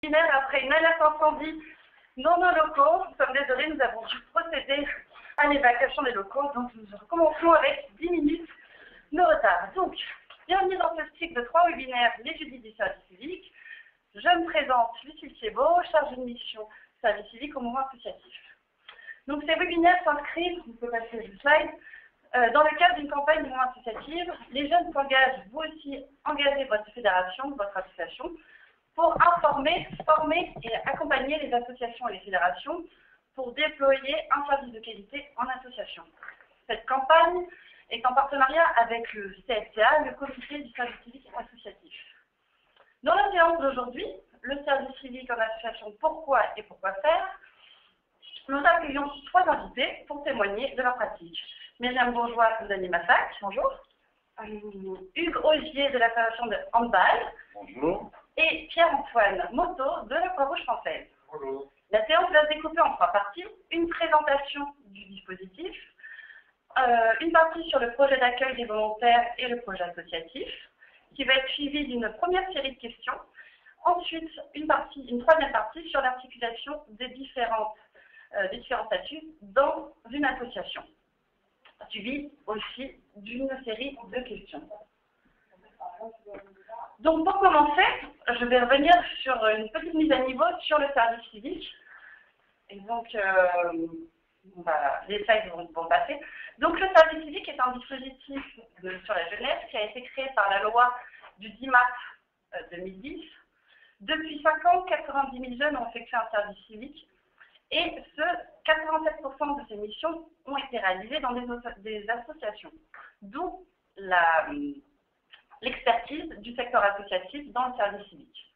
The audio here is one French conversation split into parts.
Après une alerte incendie dans nos locaux, nous sommes désolés, nous avons dû procéder à l'évacuation des locaux, donc nous recommençons avec 10 minutes de retard. Donc, bienvenue dans ce cycle de 3 webinaires, les jeudis du service civique. Je me présente, Lucille Thiebaud, chargée de mission service civique au mouvement associatif. Donc, ces webinaires s'inscrivent, vous pouvez passer le slide, dans le cadre d'une campagne du mouvement associatif. Les jeunes s'engagent, vous aussi, engagez votre fédération, votre association, pour informer, former et accompagner les associations et les fédérations pour déployer un service de qualité en association. Cette campagne est en partenariat avec le CSCA, le Comité du service civique associatif. Dans la séance d'aujourd'hui, le service civique en association, pourquoi et pourquoi faire, nous accueillons 3 invités pour témoigner de leur pratique. Myriam Bourgeois d'Annie Massac, bonjour. Hugues Augier de l'association de handball. Bonjour. Et Pierre-Antoine Motto de la Croix-Rouge française. Bonjour. La séance va se découper en 3 parties. Une présentation du dispositif, une partie sur le projet d'accueil des volontaires et le projet associatif, qui va être suivie d'une première série de questions. Ensuite, une 3e partie sur l'articulation des différents statuts dans une association, suivie aussi d'une série de questions. Donc pour commencer, je vais revenir sur une petite mise à niveau sur le service civique. Et donc, les slides vont passer. Donc le service civique est un dispositif sur la jeunesse qui a été créé par la loi du 10 mars 2010. Depuis 5 ans, 90 000 jeunes ont effectué un service civique et 87% de ces missions ont été réalisées dans des associations, d'où l'expertise du secteur associatif dans le service civique.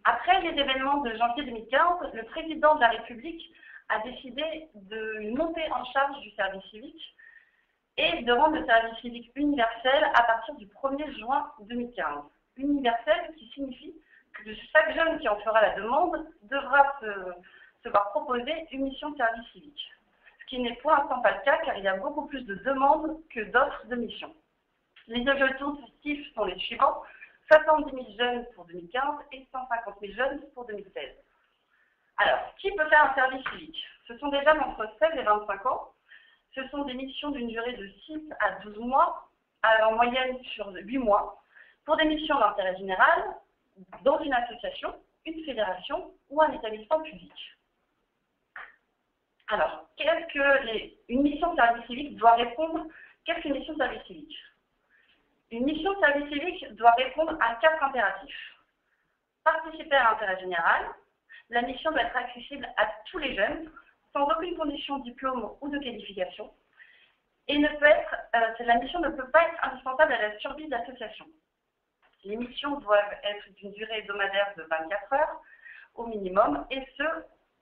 Après les événements de janvier 2015, le président de la République a décidé d'une montée en charge du service civique et de rendre le service civique universel à partir du 1er juin 2015. Universel qui signifie que chaque jeune qui en fera la demande devra se voir proposer une mission de service civique. Ce qui n'est pour l'instant pas le cas car il y a beaucoup plus de demandes que d'offres de missions. Les objectifs sont les suivants, 70 000 jeunes pour 2015 et 150 000 jeunes pour 2016. Alors, qui peut faire un service civique? Ce sont des jeunes entre 16 et 25 ans. Ce sont des missions d'une durée de 6 à 12 mois, en moyenne sur 8 mois, pour des missions d'intérêt général, dans une association, une fédération ou un établissement public. Alors, une mission de service civique doit répondre? Qu'est-ce qu'une mission de service civique? Une mission de service civique doit répondre à 4 impératifs. Participer à l'intérêt général, la mission doit être accessible à tous les jeunes, sans aucune condition de diplôme ou de qualification, et la mission ne peut pas être indispensable à la survie de l'association. Les missions doivent être d'une durée hebdomadaire de 24 heures au minimum, et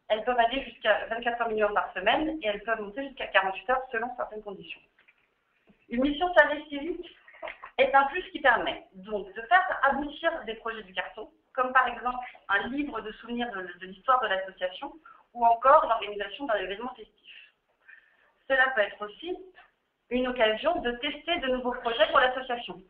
elles peuvent aller jusqu'à 24 heures minimum par semaine, et elles peuvent monter jusqu'à 48 heures selon certaines conditions. Une mission de service civique est un plus qui permet donc de faire aboutir des projets du carton, comme par exemple un livre de souvenirs de l'histoire de l'association, ou encore l'organisation d'un événement festif. Cela peut être aussi une occasion de tester de nouveaux projets pour l'association.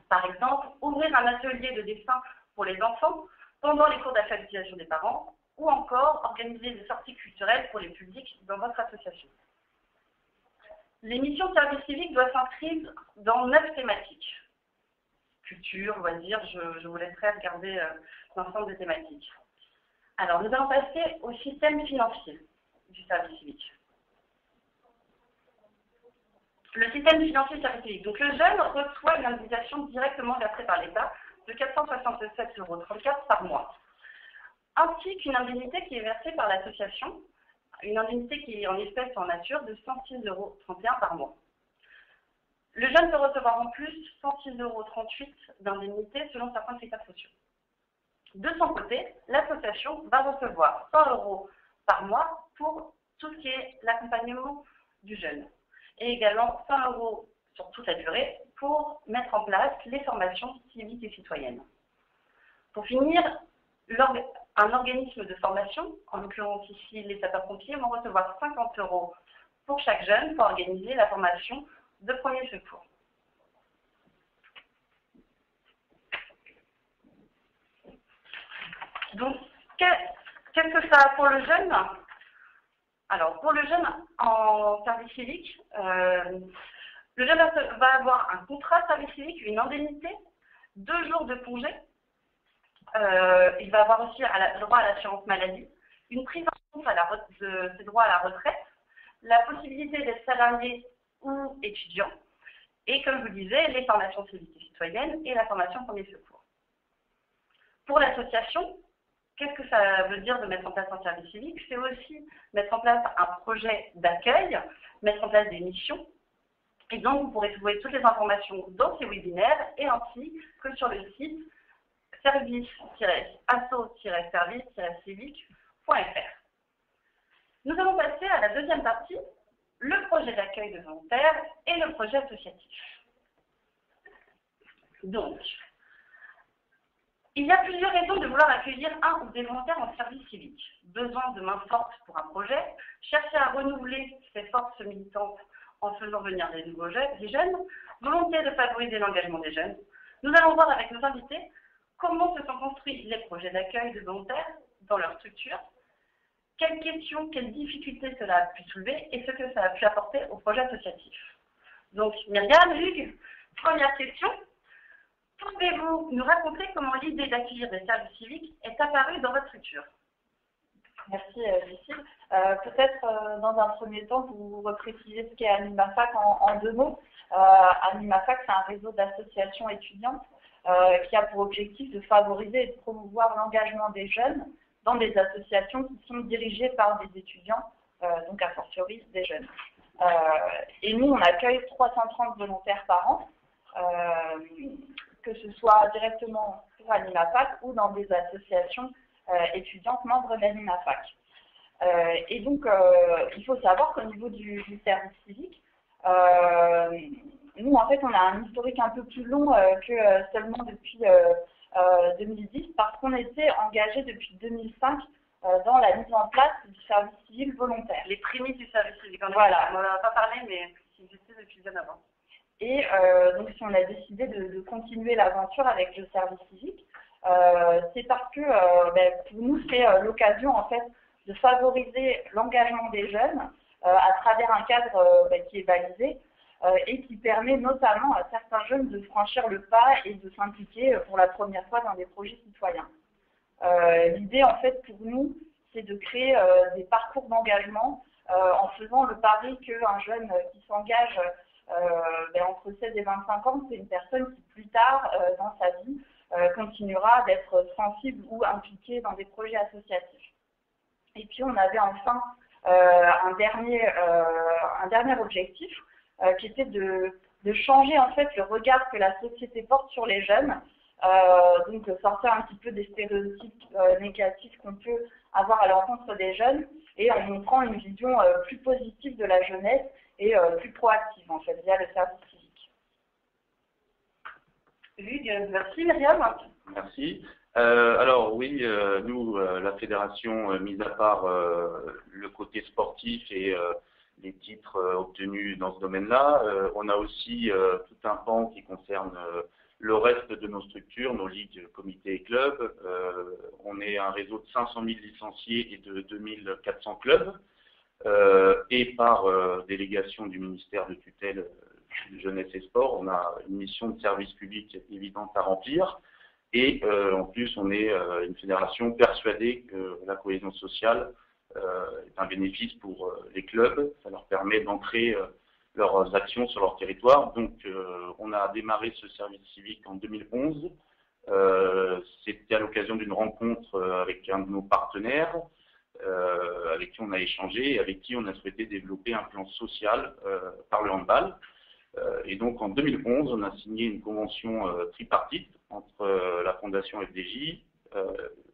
Par exemple, ouvrir un atelier de dessin pour les enfants pendant les cours d'alphabétisation des parents, ou encore organiser des sorties culturelles pour les publics dans votre association. Les missions de service civique doivent s'inscrire dans 9 thématiques. Culture, loisirs, je vous laisserai regarder l'ensemble des thématiques. Alors, nous allons passer au système financier du service civique. Le système financier du service civique. Donc, le jeune reçoit une indemnisation directement versée par l'État de 467,34 € par mois, ainsi qu'une indemnité qui est versée par l'association, une indemnité qui est en espèces ou en nature de 106,31 € par mois. Le jeune peut recevoir en plus 106,38 € d'indemnité selon certains critères sociaux. De son côté, l'association va recevoir 100 € par mois pour tout ce qui est l'accompagnement du jeune, et également 100 € sur toute la durée pour mettre en place les formations civiques et citoyennes. Pour finir, un organisme de formation, en l'occurrence ici les sapeurs-pompiers, vont recevoir 50 € pour chaque jeune pour organiser la formation de premier secours. Donc, qu'est-ce que ça a pour le jeune? Alors, pour le jeune en service civique, le jeune va avoir un contrat de service civique, une indemnité, 2 jours de congé. Il va avoir aussi le droit à l'assurance maladie, une prise en compte de ses droits à la retraite, la possibilité d'être salarié ou étudiant, et comme je vous disais, les formations civiques et citoyennes et la formation premier secours. Pour l'association, qu'est-ce que ça veut dire de mettre en place un service civique? C'est aussi mettre en place un projet d'accueil, mettre en place des missions. Et donc, vous pourrez trouver toutes les informations dans ces webinaires et ainsi que sur le site service-asso-service-civique.fr. Nous allons passer à la deuxième partie, le projet d'accueil de volontaires et le projet associatif. Donc, il y a plusieurs raisons de vouloir accueillir un ou des volontaires en service civique. Besoin de main forte pour un projet, chercher à renouveler ses forces militantes en faisant venir des jeunes, volonté de favoriser l'engagement des jeunes. Nous allons voir avec nos invités comment se sont construits les projets d'accueil de volontaires dans leur structure, quelles questions, quelles difficultés cela a pu soulever et ce que ça a pu apporter au projet associatif. Donc, Myriam, Hugues, première question. Pouvez-vous nous raconter comment l'idée d'accueillir des services civiques est apparue dans votre structure? Merci Lucille. Peut-être dans un premier temps, vous reprécisez ce qu'est AnimaFac en 2 mots. AnimaFac, c'est un réseau d'associations étudiantes qui a pour objectif de favoriser et de promouvoir l'engagement des jeunes dans des associations qui sont dirigées par des étudiants, donc a fortiori des jeunes. Et nous, on accueille 330 volontaires par an, que ce soit directement pour AnimaFac ou dans des associations étudiantes membres d'AnimaFac. Et donc, il faut savoir qu'au niveau du service civique, nous, en fait, on a un historique un peu plus long que seulement depuis 2010, parce qu'on était engagé depuis 2005 dans la mise en place du service civil volontaire. Les prémices du service civique, voilà. On n'en a pas parlé, mais c'est existait depuis bien avant. Et donc, si on a décidé de continuer l'aventure avec le service civique, c'est parce que pour nous, c'est l'occasion, en fait, de favoriser l'engagement des jeunes à travers un cadre qui est balisé et qui permet notamment à certains jeunes de franchir le pas et de s'impliquer pour la première fois dans des projets citoyens. L'idée, en fait, pour nous, c'est de créer des parcours d'engagement en faisant le pari qu'un jeune qui s'engage entre 16 et 25 ans, c'est une personne qui, plus tard dans sa vie, continuera d'être sensible ou impliquée dans des projets associatifs. Et puis, on avait enfin un dernier objectif qui était de changer en fait le regard que la société porte sur les jeunes, donc sortir un petit peu des stéréotypes négatifs qu'on peut avoir à l'encontre des jeunes et en montrant une vision plus positive de la jeunesse et plus proactive en fait via le service civique. Hugues, merci Myriam. Merci. Alors oui, nous, la fédération, mis à part le côté sportif et les titres obtenus dans ce domaine-là, on a aussi tout un pan qui concerne le reste de nos structures, nos ligues, comités et clubs. On est un réseau de 500 000 licenciés et de 2400 clubs. Et par délégation du ministère de tutelle Jeunesse et Sport, on a une mission de service public évidente à remplir. Et en plus, on est une fédération persuadée que la cohésion sociale est un bénéfice pour les clubs. Ça leur permet d'ancrer leurs actions sur leur territoire. Donc, on a démarré ce service civique en 2011. C'était à l'occasion d'une rencontre avec un de nos partenaires, avec qui on a échangé et avec qui on a souhaité développer un plan social par le handball. Et donc en 2011, on a signé une convention tripartite entre la Fondation FDJ,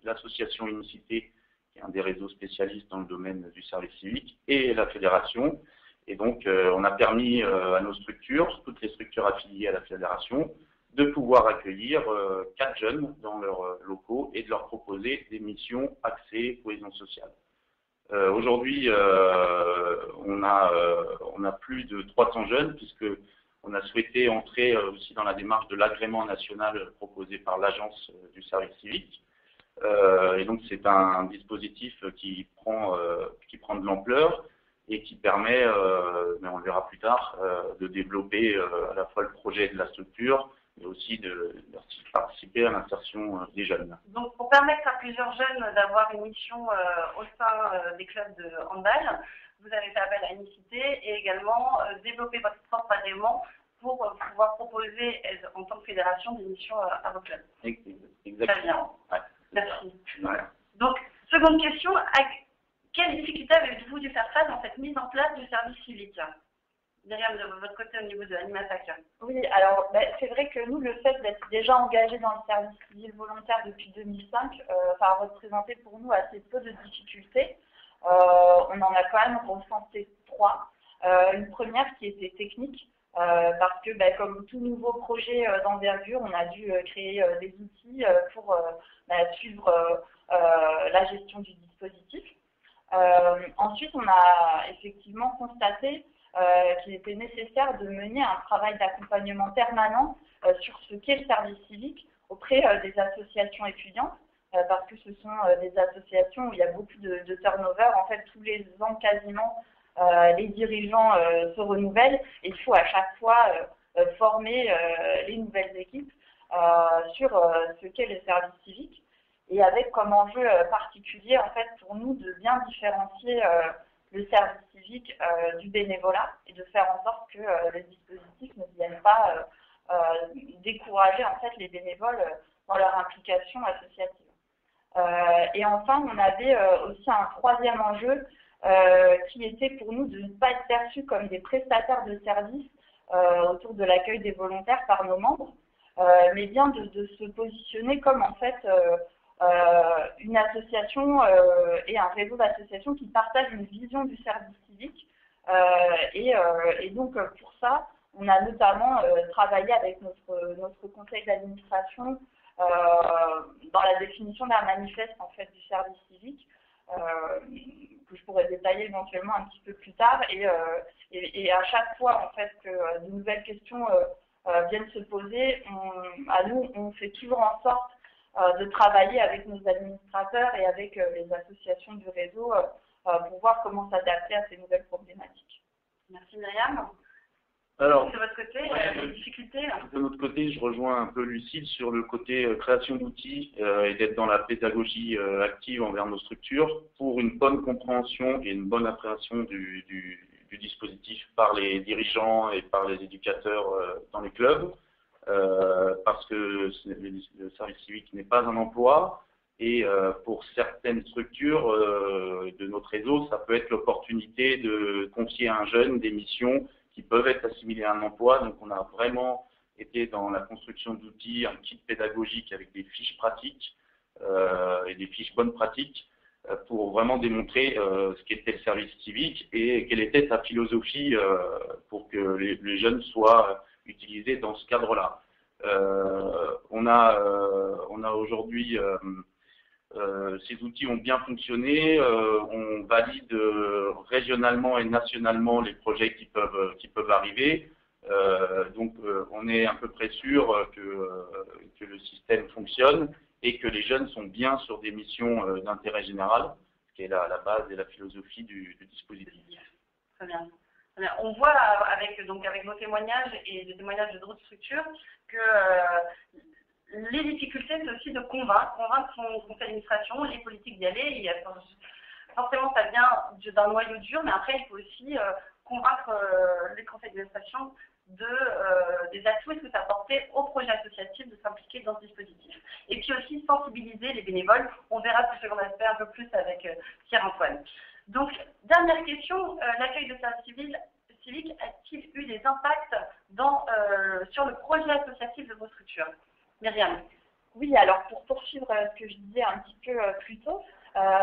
l'association Unicité, qui est un des réseaux spécialistes dans le domaine du service civique, et la fédération. Et donc on a permis à nos structures, toutes les structures affiliées à la fédération, de pouvoir accueillir 4 jeunes dans leurs locaux et de leur proposer des missions axées cohésion sociale. Aujourd'hui, on a plus de 300 jeunes, puisque on a souhaité entrer aussi dans la démarche de l'agrément national proposé par l'agence du service civique. Et donc c'est un dispositif qui prend de l'ampleur et qui permet, mais on le verra plus tard, de développer à la fois le projet de la structure, mais aussi de participer à l'insertion des jeunes. Donc, pour permettre à plusieurs jeunes d'avoir une mission au sein des clubs de handball, vous avez fait appel à Unicité et également développer votre propre agrément pour pouvoir proposer en tant que fédération des missions à vos clubs. Exactement. Très bien. Ouais. Merci. Ouais. Donc, seconde question, quelles difficultés avez-vous dû faire face dans cette mise en place du service civique? Myriam, de votre côté au niveau de l'Animafac. Oui, alors c'est vrai que nous, le fait d'être déjà engagés dans le service civil volontaire depuis 2005, ça a représenté pour nous assez peu de difficultés. On en a quand même recensé 3. Une première qui était technique, parce que comme tout nouveau projet d'envergure, on a dû créer des outils pour suivre la gestion du dispositif. Ensuite, on a effectivement constaté qu'il était nécessaire de mener un travail d'accompagnement permanent sur ce qu'est le service civique auprès des associations étudiantes, parce que ce sont des associations où il y a beaucoup de turnover. En fait, tous les ans, quasiment, les dirigeants se renouvellent et il faut à chaque fois former les nouvelles équipes sur ce qu'est le service civique, et avec comme enjeu particulier, en fait, pour nous, de bien différencier le service civique du bénévolat et de faire en sorte que les dispositifs ne viennent pas décourager en fait les bénévoles dans leur implication associative. Et enfin, on avait aussi un troisième enjeu qui était pour nous de ne pas être perçus comme des prestataires de services autour de l'accueil des volontaires par nos membres, mais bien de se positionner comme en fait une association et un réseau d'associations qui partagent une vision du service civique. Et donc, pour ça, on a notamment travaillé avec notre conseil d'administration dans la définition d'un manifeste en fait, du service civique, que je pourrais détailler éventuellement un petit peu plus tard. Et à chaque fois en fait, que de nouvelles questions viennent se poser, on fait toujours en sorte de travailler avec nos administrateurs et avec les associations du réseau pour voir comment s'adapter à ces nouvelles problématiques. Merci Myriam. Alors, de votre côté, les difficultés de notre côté, je rejoins un peu Lucille sur le côté création d'outils et d'être dans la pédagogie active envers nos structures pour une bonne compréhension et une bonne appréhension du dispositif par les dirigeants et par les éducateurs dans les clubs. Parce que le service civique n'est pas un emploi et pour certaines structures de notre réseau, ça peut être l'opportunité de confier à un jeune des missions qui peuvent être assimilées à un emploi. Donc on a vraiment été dans la construction d'outils, un kit pédagogique avec des fiches pratiques et des fiches bonnes pratiques pour vraiment démontrer ce qu'était le service civique et quelle était sa philosophie pour que les jeunes soient utilisés dans ce cadre-là. On a aujourd'hui, ces outils ont bien fonctionné, on valide régionalement et nationalement les projets qui peuvent arriver, donc on est à peu près sûr que le système fonctionne et que les jeunes sont bien sur des missions d'intérêt général, ce qui est la base et la philosophie du dispositif. Très bien. On voit avec vos témoignages et les témoignages d'autres structures que les difficultés, c'est aussi de convaincre son conseil d'administration, les politiques d'y aller. Forcément, ça vient d'un noyau dur, mais après, il faut aussi convaincre les conseils d'administration des atouts et ce que ça apportait au projet associatif de s'impliquer dans ce dispositif. Et puis aussi sensibiliser les bénévoles. On verra ce second aspect un peu plus avec Pierre-Antoine. Donc, dernière question, l'accueil de service civique a-t-il eu des impacts sur le projet associatif de vos structures? Myriam. Oui, alors pour poursuivre ce que je disais un petit peu plus tôt,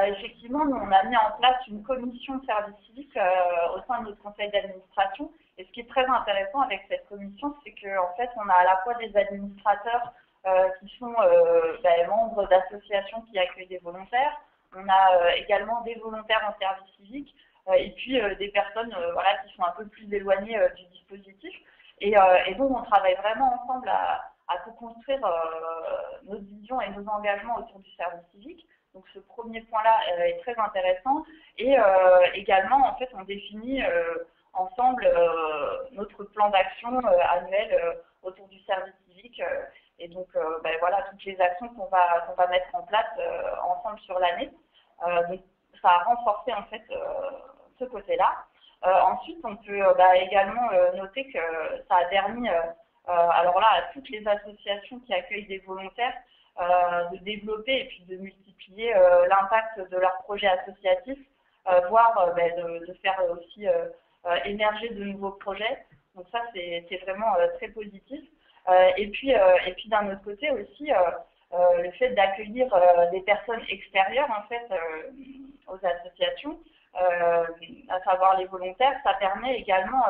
effectivement, nous, on a mis en place une commission de service civique au sein de notre conseil d'administration. Et ce qui est très intéressant avec cette commission, c'est qu'en fait, on a à la fois des administrateurs qui sont membres d'associations qui accueillent des volontaires. On a également des volontaires en service civique et puis des personnes qui sont un peu plus éloignées du dispositif. Et donc, on travaille vraiment ensemble à co-construire notre vision et nos engagements autour du service civique. Donc ce premier point-là est très intéressant. Et également, en fait, on définit ensemble notre plan d'action annuel autour du service civique. Et donc, voilà, toutes les actions qu'on va mettre en place ensemble sur l'année. Donc, ça a renforcé, en fait, ce côté-là. Ensuite, on peut également noter que ça a permis, alors là, à toutes les associations qui accueillent des volontaires, de développer et puis de multiplier l'impact de leurs projets associatifs, voire de faire aussi émerger de nouveaux projets. Donc ça, c'est vraiment très positif. Et puis d'un autre côté aussi, le fait d'accueillir des personnes extérieures en fait aux associations, à savoir les volontaires, ça permet également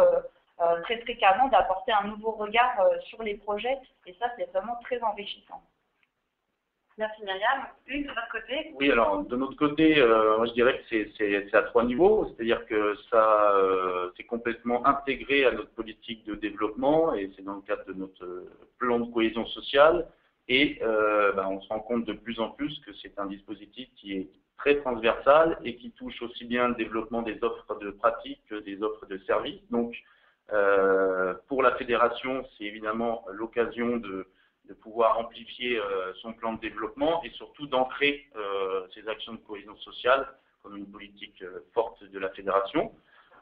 très fréquemment d'apporter un nouveau regard sur les projets, et ça c'est vraiment très enrichissant. Merci Myriam. Hugues, de votre côté? Oui, alors de notre côté, moi je dirais que c'est à 3 niveaux, c'est-à-dire que ça c'est complètement intégré à notre politique de développement et c'est dans le cadre de notre plan de cohésion sociale et on se rend compte de plus en plus que c'est un dispositif qui est très transversal et qui touche aussi bien le développement des offres de pratique que des offres de services. Donc pour la fédération, c'est évidemment l'occasion de pouvoir amplifier son plan de développement et surtout d'ancrer ses actions de cohésion sociale comme une politique forte de la fédération.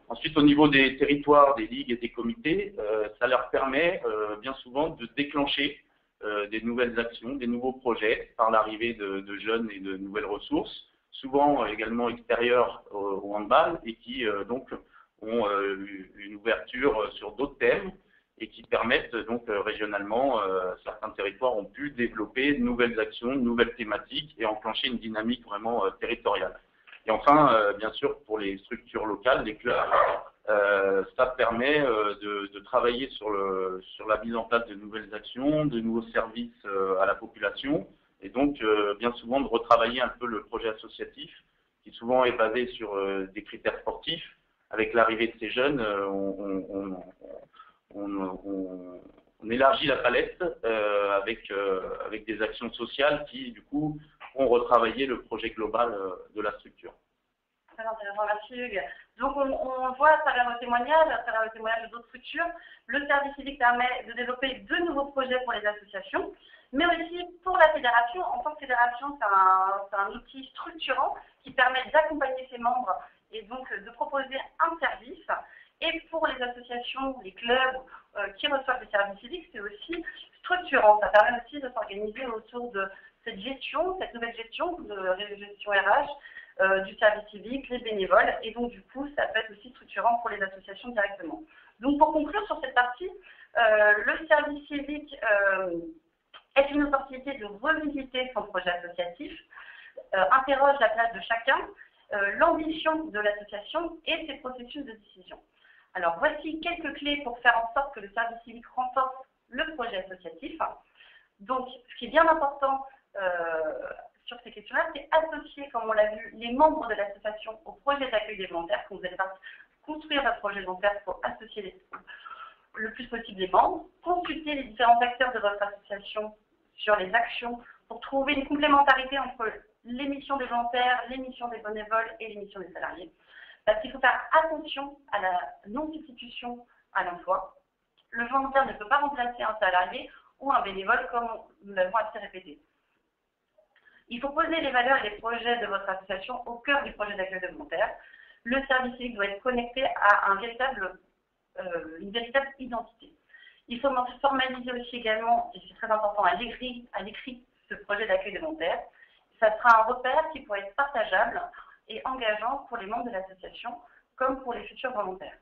Ensuite, au niveau des territoires, des ligues et des comités, ça leur permet bien souvent de déclencher des nouvelles actions, des nouveaux projets par l'arrivée de jeunes et de nouvelles ressources, souvent également extérieures au handball et qui donc ont une ouverture sur d'autres thèmes et qui permettent donc régionalement, certains territoires ont pu développer de nouvelles actions, de nouvelles thématiques et enclencher une dynamique vraiment territoriale. Et enfin, bien sûr, pour les structures locales, les clubs, ça permet de travailler sur la mise en place de nouvelles actions, de nouveaux services à la population et donc bien souvent de retravailler un peu le projet associatif qui souvent est basé sur des critères sportifs. Avec l'arrivée de ces jeunes, on élargit la palette avec des actions sociales qui, du coup, ont retravaillé le projet global de la structure. Très intéressant, merci Hugues. Donc on voit à travers le témoignage d'autres structures, le service civique permet de développer de nouveaux projets pour les associations, mais aussi pour la fédération. En tant que fédération, c'est un outil structurant qui permet d'accompagner ses membres et donc de proposer un service. Et pour les associations, les clubs qui reçoivent des services civiques, c'est aussi structurant. Ça permet aussi de s'organiser autour de cette gestion, cette nouvelle gestion de gestion RH, du service civique, les bénévoles. Et donc, du coup, ça peut être aussi structurant pour les associations directement. Donc, pour conclure sur cette partie, le service civique est une opportunité de revisiter son projet associatif, interroge la place de chacun, l'ambition de l'association et ses processus de décision. Alors, voici quelques clés pour faire en sorte que le service civique renforce le projet associatif. Donc, ce qui est bien important sur ces questions-là, c'est associer, comme on l'a vu, les membres de l'association au projet d'accueil des volontaires. Quand vous allez construire votre projet volontaire, il faut associer le plus possible les membres, consulter les différents acteurs de votre association sur les actions pour trouver une complémentarité entre les missions des volontaires, les missions des bénévoles et les missions des salariés. Parce qu'il faut faire attention à la non-substitution à l'emploi. Le volontaire ne peut pas remplacer un salarié ou un bénévole comme nous l'avons assez répété. Il faut poser les valeurs et les projets de votre association au cœur du projet d'accueil de volontaires. Le service civique doit être connecté à une véritable identité. Il faut formaliser aussi également, et c'est très important, à l'écrit ce projet d'accueil de volontaires. Ça sera un repère qui pourrait être partageable et engageant pour les membres de l'association comme pour les futurs volontaires.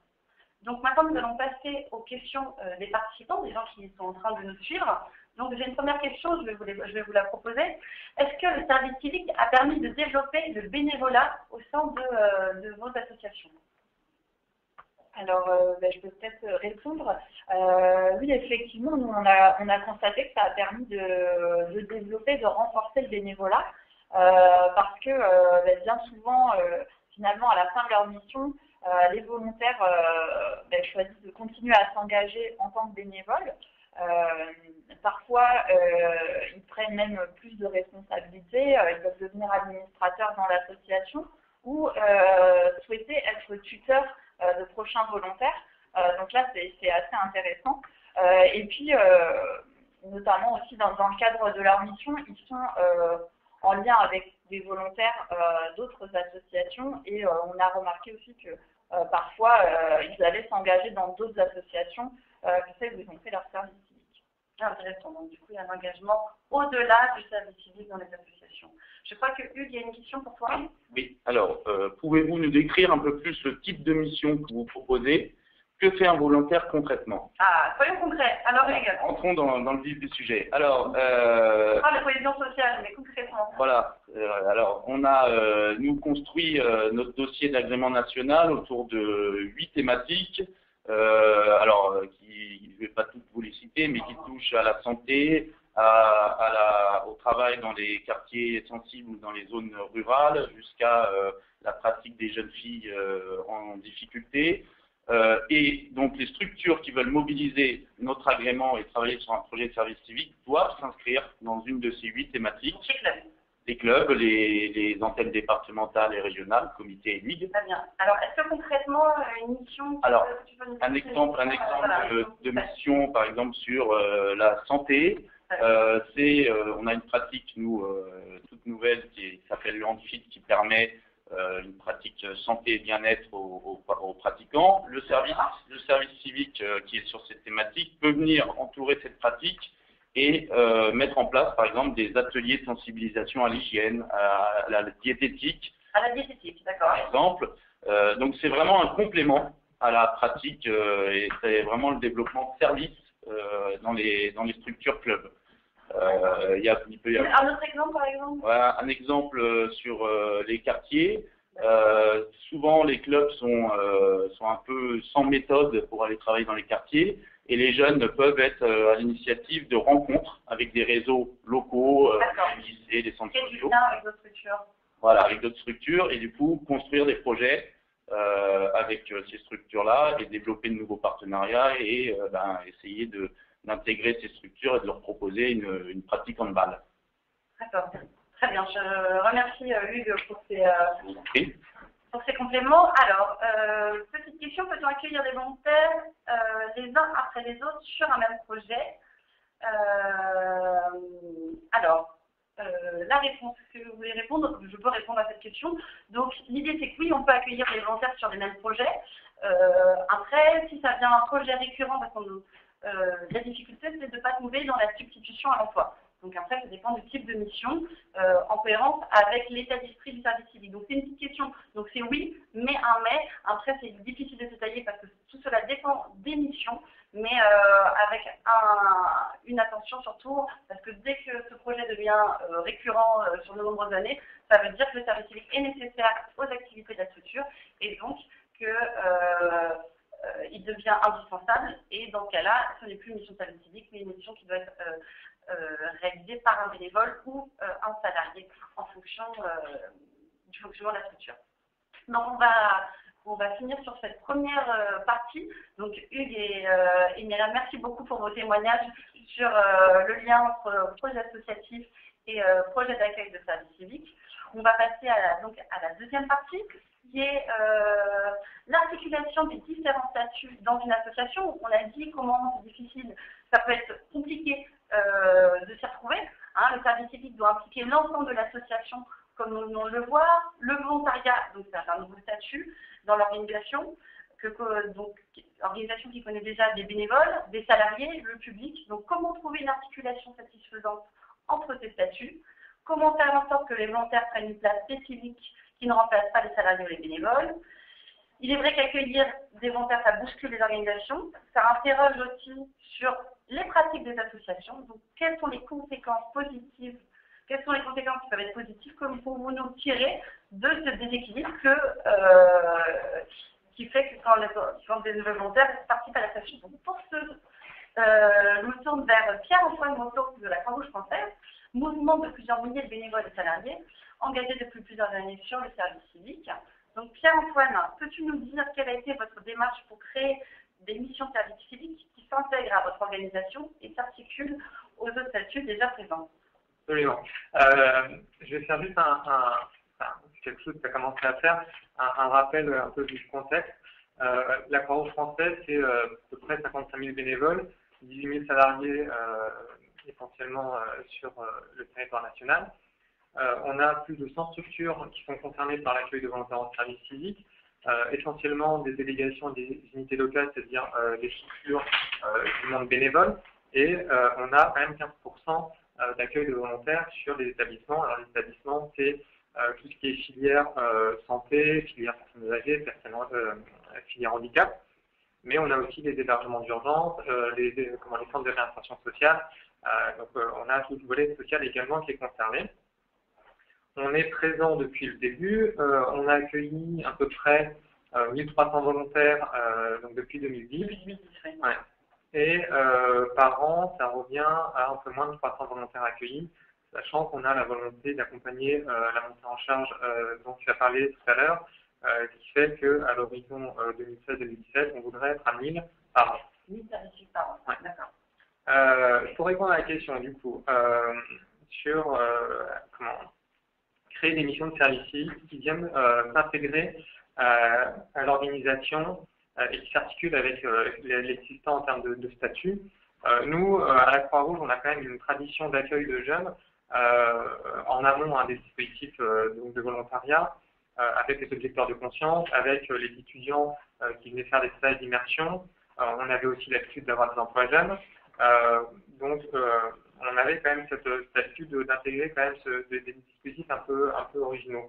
Donc maintenant, nous allons passer aux questions des participants, des gens qui sont en train de nous suivre. Donc j'ai une première question, je vais vous la proposer. Est-ce que le service civique a permis de développer le bénévolat au sein de vos associations? Alors, je peux peut-être répondre. Oui, effectivement, nous, on a constaté que ça a permis de développer, de renforcer le bénévolat parce que bien souvent, finalement, à la fin de leur mission, les volontaires choisissent de continuer à s'engager en tant que bénévoles. Parfois, ils prennent même plus de responsabilités, ils peuvent devenir administrateurs dans l'association ou souhaiter être tuteurs de prochains volontaires. Donc là, c'est assez intéressant. Et puis, notamment aussi dans le cadre de leur mission, ils sont en lien avec des volontaires d'autres associations et on a remarqué aussi que parfois, ils allaient s'engager dans d'autres associations que celles où ils ont fait leur service civique. Intéressant. Donc, du coup, il y a un engagement au-delà du service civique dans les associations. Je crois que Hugues, il y a une question pour toi. Oui. Alors, pouvez-vous nous décrire un peu plus le type de mission que vous proposez? Que fait un volontaire concrètement? Ah, soyons concrets. Alors, Hugues. Entrons dans le vif du sujet. Alors, On parle de cohésion sociale, mais concrètement. Voilà. Alors, on a, nous, construit notre dossier d'agrément national autour de 8 thématiques. Je ne vais pas toutes vous les citer, mais qui touchent à la santé, au travail dans les quartiers sensibles ou dans les zones rurales, jusqu'à la pratique des jeunes filles en difficulté. Et donc les structures qui veulent mobiliser notre agrément et travailler sur un projet de service civique doivent s'inscrire dans une de ces 8 thématiques. Les clubs, les antennes départementales et régionales, comités et ligues. Très bien. Alors, est-ce que concrètement, une mission... Alors, un exemple de mission, par exemple, sur la santé, on a une pratique, nous, toute nouvelle, qui s'appelle le Handfit, qui permet une pratique santé et bien-être aux pratiquants. Le service civique qui est sur cette thématique peut venir entourer cette pratique et mettre en place, par exemple, des ateliers de sensibilisation à l'hygiène, à la diététique. À la diététique, d'accord. Par exemple. Donc, c'est vraiment un complément à la pratique et c'est vraiment le développement de services dans les structures clubs. Un autre exemple, par exemple? Voilà, un exemple sur les quartiers. Souvent, les clubs sont un peu sans méthode pour aller travailler dans les quartiers. Et les jeunes peuvent être à l'initiative de rencontres avec des réseaux locaux, des lycées, des centres sociaux. Avec d'autres structures. Voilà, avec d'autres structures, et du coup, construire des projets avec ces structures-là et développer de nouveaux partenariats et essayer d'intégrer ces structures et de leur proposer une pratique en balle. D'accord, très bien. Je remercie Hugues pour ces compléments. Alors, petite question, peut-on accueillir des volontaires les uns après les autres sur un même projet? La réponse que vous voulez répondre, je peux répondre à cette question. Donc, l'idée, c'est que oui, on peut accueillir les volontaires sur les mêmes projets. Après, si ça devient un projet récurrent, parce que la difficulté, c'est de ne pas tomber dans la substitution à l'emploi. Donc après, ça dépend du type de mission, en cohérence avec l'état d'esprit du service civique. Donc c'est une petite question. Donc c'est oui, mais un mais. Après, c'est difficile de détailler parce que tout cela dépend des missions, mais avec une attention surtout, parce que dès que ce projet devient récurrent sur de nombreuses années, ça veut dire que le service civique est nécessaire aux activités de la structure et donc que il devient indispensable. Et dans ce cas-là, ce n'est plus une mission de service civique, mais une mission qui doit être réalisée par un bénévole ou un salarié en fonction du fonctionnement de la structure. Donc on va finir sur cette première partie. Donc Hugues et Myriam, merci beaucoup pour vos témoignages sur le lien entre projet associatif et projet d'accueil de service civique. On va passer à la deuxième partie, qui est l'articulation des différents statuts dans une association. On a dit comment c'est difficile, ça peut être compliqué de s'y retrouver. Hein. Le service civique doit impliquer l'ensemble de l'association, comme on le voit. Le volontariat, donc c'est un nouveau statut dans l'organisation, organisation qui connaît déjà des bénévoles, des salariés, le public. Donc comment trouver une articulation satisfaisante entre ces statuts? Comment faire en sorte que les volontaires prennent une place spécifique qui ne remplace pas les salariés ou les bénévoles? Il est vrai qu'accueillir des volontaires, ça bouscule les organisations. Ça interroge aussi sur les pratiques des associations. Donc, quelles sont les conséquences positives? Quelles sont les conséquences qui peuvent être positives? Comme pouvons-nous tirer de ce déséquilibre qui fait que quand des nouveaux volontaires participent à l'association? Donc, pour ce, je me tourne vers Pierre-Antoine Montaut de la Croix-Rouge française, mouvement de plusieurs milliers de bénévoles et salariés, engagés depuis plusieurs années sur le service civique. Donc Pierre-Antoine, peux-tu nous dire quelle a été votre démarche pour créer des missions de service civique qui s'intègre à votre organisation et s'articule aux autres statuts déjà présents. Absolument. Je vais faire juste quelque chose que tu as commencé à faire, un rappel un peu du contexte. La Croix-Rouge française, c'est à peu près 55 000 bénévoles, 18 000 salariés essentiellement sur le territoire national. On a plus de 100 structures qui sont concernées par l'accueil de volontaires en service civique, essentiellement des délégations des unités locales, c'est-à-dire des structures du monde bénévole, et on a quand même 15% d'accueil de volontaires sur les établissements. Alors les établissements, c'est tout ce qui est filière santé, filière personnes âgées, filière handicap, mais on a aussi les hébergements d'urgence, les centres de réinsertion sociale, donc on a tout le volet social également qui est concerné. On est présent depuis le début, on a accueilli à peu près 1300 volontaires donc depuis 2010. Ouais. Et par an, ça revient à un peu moins de 300 volontaires accueillis, sachant qu'on a la volonté d'accompagner la montée en charge dont tu as parlé tout à l'heure, qui fait qu'à l'horizon 2016-2017, on voudrait être à 1000 par an. 1000 services par an, ouais. D'accord. Pour répondre à la question, du coup, sur comment créer des missions de service civique qui viennent s'intégrer à l'organisation et qui s'articulent avec l'existant en termes de statut. Nous, à la Croix-Rouge, on a quand même une tradition d'accueil de jeunes en amont des dispositifs donc de volontariat, avec les objecteurs de conscience, avec les étudiants qui venaient faire des stages d'immersion. On avait aussi l'habitude d'avoir des emplois jeunes. Donc, on avait quand même cette habitude d'intégrer quand même des dispositifs un peu originaux.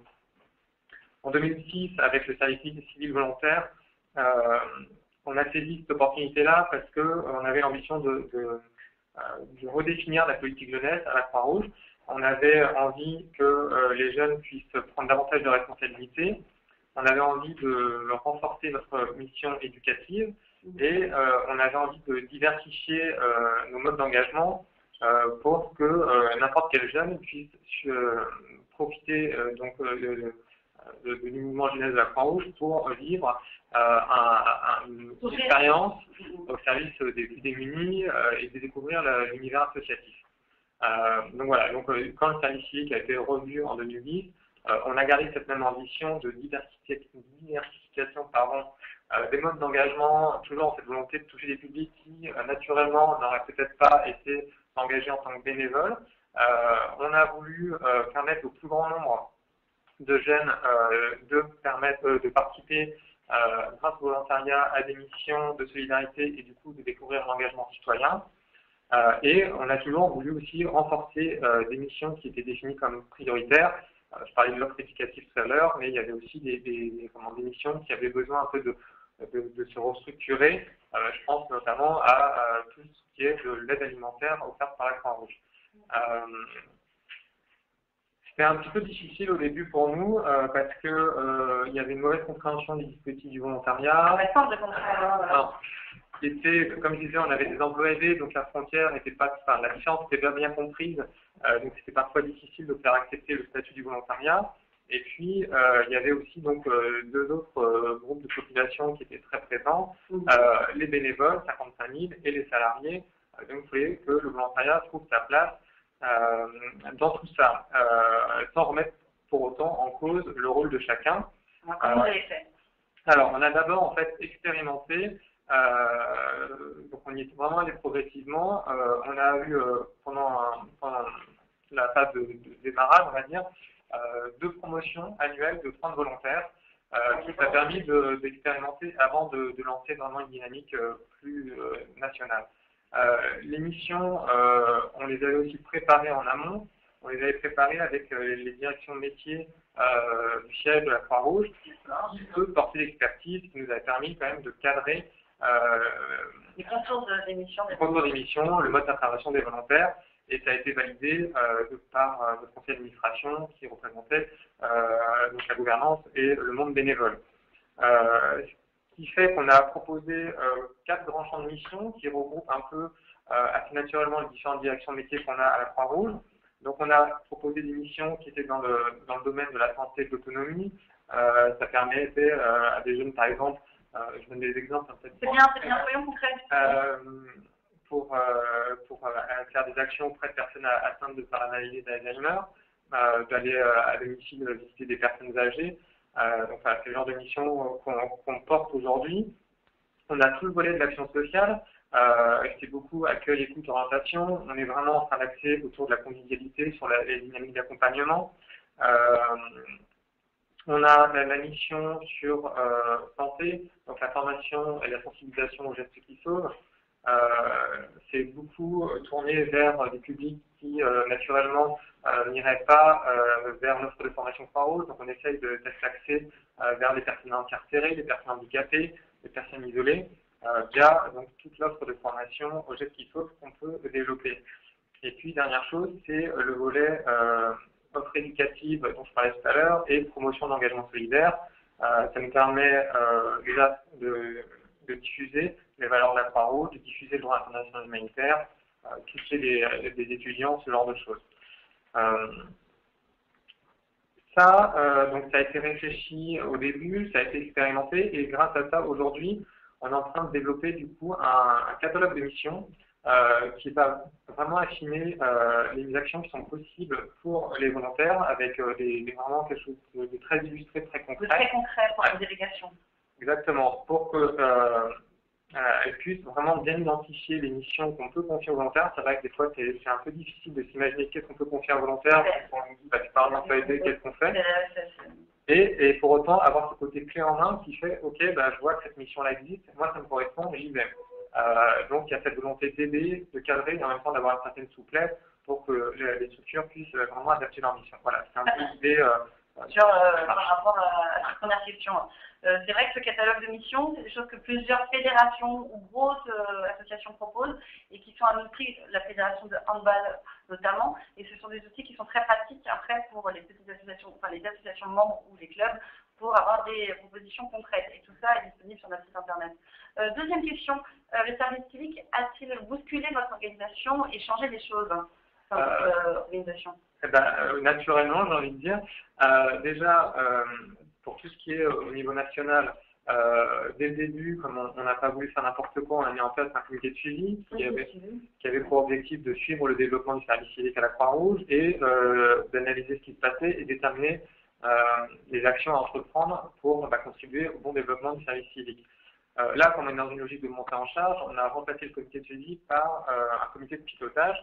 En 2006, avec le service civil volontaire, on a saisi cette opportunité-là parce qu'on avait l'ambition de redéfinir la politique jeunesse à la Croix-Rouge. On avait envie que les jeunes puissent prendre davantage de responsabilités. On avait envie de renforcer notre mission éducative et on avait envie de diversifier nos modes d'engagement pour que n'importe quel jeune puisse profiter du mouvement jeunesse de la Croix-Rouge pour vivre une expérience au service des plus démunis et de découvrir l'univers associatif. Donc voilà, quand le service civique a été revu en 2010, on a gardé cette même ambition de diversification des modes d'engagement, toujours en cette volonté de toucher des publics qui naturellement n'auraient peut-être pas été engagés en tant que bénévoles. On a voulu permettre au plus grand nombre de jeunes de participer grâce au volontariat à des missions de solidarité et du coup de découvrir l'engagement citoyen. Et on a toujours voulu aussi renforcer des missions qui étaient définies comme prioritaires. Je parlais de l'offre éducative tout à l'heure, mais il y avait aussi des missions qui avaient besoin un peu de se restructurer. Je pense notamment à tout ce qui est de l'aide alimentaire offerte par la Croix-Rouge. C'était un petit peu difficile au début pour nous parce que il y avait une mauvaise compréhension des dispositifs du volontariat. Comme je disais, on avait des emplois aidés, donc la frontière n'était pas, la différence n'était pas bien comprise, donc c'était parfois difficile de faire accepter le statut du volontariat. Et puis il y avait aussi donc deux autres groupes de population qui étaient très présents, les bénévoles, 55 000, et les salariés. Donc il fallait que le volontariat trouve sa place dans tout ça, sans remettre pour autant en cause le rôle de chacun. Comment vous avez fait ? Alors, on a d'abord en fait expérimenté, donc on y est vraiment allé progressivement. On a eu pendant la phase de démarrage, on va dire, 2 promotions annuelles de 30 volontaires, qui nous a permis d'expérimenter avant de lancer vraiment une dynamique plus nationale. Les missions, on les avait aussi préparées en amont. On les avait préparées avec les directions de métier du siège de la Croix-Rouge, qui peut porter l'expertise, qui nous a permis quand même de cadrer les contours des missions, le mode d'intervention des volontaires, et ça a été validé par notre conseil d'administration qui représentait donc la gouvernance et le monde bénévole. Ce qui fait qu'on a proposé 4 grands champs de mission qui regroupent un peu assez naturellement les différentes directions de métier qu'on a à la Croix-Rouge. Donc on a proposé des missions qui étaient dans le domaine de la santé et de l'autonomie. Ça permettait à des jeunes, par exemple, Je donne des exemples. Peut-être. C'est bien, soyons concrets. Pour faire des actions auprès de personnes atteintes de paralysie d'Alzheimer, d'aller à domicile visiter des personnes âgées. Donc voilà, c'est le genre de mission qu'on porte aujourd'hui. On a tout le volet de l'action sociale, c'est beaucoup accueil, écoute, orientation. On est vraiment en train d'axer autour de la convivialité sur les dynamiques d'accompagnement. On a la mission sur santé, donc la formation et la sensibilisation aux gestes qui sauvent. C'est beaucoup tourné vers des publics qui naturellement n'iraient pas vers l'offre de formation Croix-Rouge. Donc on essaye d'être axé vers les personnes incarcérées, les personnes handicapées, les personnes isolées, via donc toute l'offre de formation aux gestes qui sauvent qu'on peut développer. Et puis dernière chose, c'est le volet offre éducative dont je parlais tout à l'heure et promotion d'engagement solidaire. Ça nous permet déjà de diffuser les valeurs de la Croix-Rouge, de diffuser le droit international humanitaire, toucher des étudiants, ce genre de choses. Donc ça a été réfléchi au début, ça a été expérimenté, et grâce à ça, aujourd'hui, on est en train de développer du coup un catalogue de missions qui va vraiment affiner les actions qui sont possibles pour les volontaires avec vraiment quelque chose de très illustré, très concret. Très concret pour la délégation. Exactement, pour qu'elles puissent vraiment bien identifier les missions qu'on peut confier aux volontaires. C'est vrai que des fois, c'est un peu difficile de s'imaginer qu'est-ce qu'on peut confier à un volontaire. On nous dit, tu parles d'employé, qu'est-ce qu'on fait? Et pour autant, avoir ce côté clé en main qui fait, ok, je vois que cette mission-là existe, moi ça me correspond, et j'y vais. Donc il y a cette volonté d'aider, de cadrer, et en même temps d'avoir une certaine souplesse pour que les structures puissent vraiment adapter leur mission. Voilà, c'est un peu l'idée. Par rapport à la première question. C'est vrai que ce catalogue de missions, c'est des choses que plusieurs fédérations ou grosses associations proposent et qui sont à notre prix, la fédération de handball notamment, et ce sont des outils qui sont très pratiques après pour les petites associations, enfin les associations membres ou les clubs, pour avoir des propositions concrètes. Et tout ça est disponible sur notre site internet. Deuxième question, le service civique a-t-il bousculé votre organisation et changé des choses dans votre organisation? Naturellement, j'ai envie de dire. Déjà, pour tout ce qui est au niveau national, dès le début, comme on n'a pas voulu faire n'importe quoi, on a mis en place un comité de suivi qui avait pour objectif de suivre le développement du service civique à la Croix-Rouge et d'analyser ce qui se passait et déterminer les actions à entreprendre pour contribuer au bon développement du service civique. Là, comme on est dans une logique de montée en charge, on a remplacé le comité de suivi par un comité de pilotage